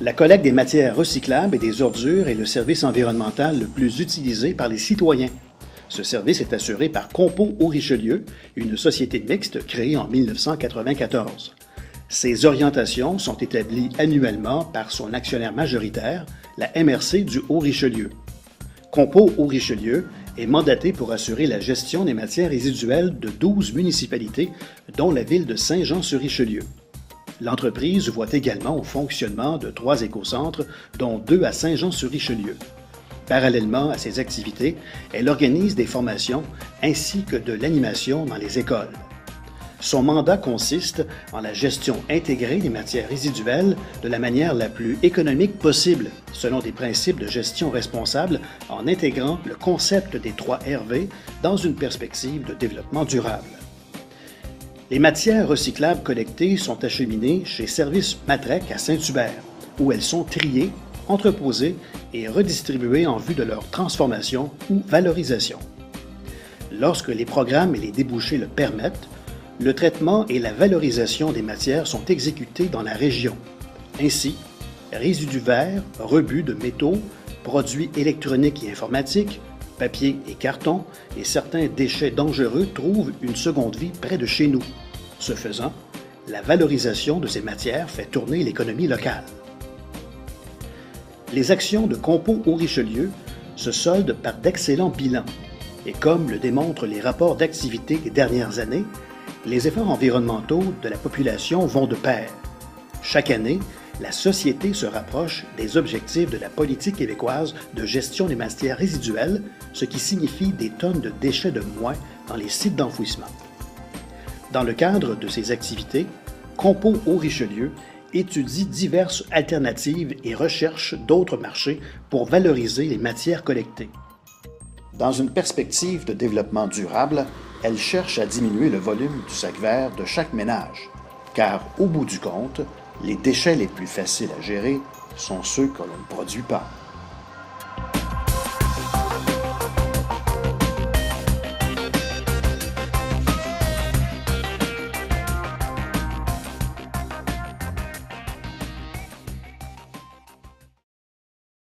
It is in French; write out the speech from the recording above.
La collecte des matières recyclables et des ordures est le service environnemental le plus utilisé par les citoyens. Ce service est assuré par Compost au Richelieu, une société mixte créée en 1994. Ses orientations sont établies annuellement par son actionnaire majoritaire, la MRC du Haut-Richelieu. Compost au Richelieu est mandaté pour assurer la gestion des matières résiduelles de 12 municipalités, dont la ville de Saint-Jean-sur-Richelieu. L'entreprise voit également au fonctionnement de 3 écocentres, dont 2 à Saint-Jean-sur-Richelieu. Parallèlement à ses activités, elle organise des formations ainsi que de l'animation dans les écoles. Son mandat consiste en la gestion intégrée des matières résiduelles de la manière la plus économique possible, selon des principes de gestion responsable, en intégrant le concept des 3 RV dans une perspective de développement durable. Les matières recyclables collectées sont acheminées chez Service Matrec à Saint-Hubert, où elles sont triées, entreposées et redistribuées en vue de leur transformation ou valorisation. Lorsque les programmes et les débouchés le permettent, le traitement et la valorisation des matières sont exécutés dans la région. Ainsi, résidus verts, rebuts de métaux, produits électroniques et informatiques, papier et carton et certains déchets dangereux trouvent une seconde vie près de chez nous. Ce faisant, la valorisation de ces matières fait tourner l'économie locale. Les actions de Compost au Richelieu se soldent par d'excellents bilans et comme le démontrent les rapports d'activité des dernières années, les efforts environnementaux de la population vont de pair. Chaque année, la société se rapproche des objectifs de la politique québécoise de gestion des matières résiduelles, ce qui signifie des tonnes de déchets de moins dans les sites d'enfouissement. Dans le cadre de ces activités, Compost au Richelieu étudie diverses alternatives et recherche d'autres marchés pour valoriser les matières collectées. Dans une perspective de développement durable, elle cherche à diminuer le volume du sac vert de chaque ménage, car au bout du compte, les déchets les plus faciles à gérer sont ceux que l'on ne produit pas.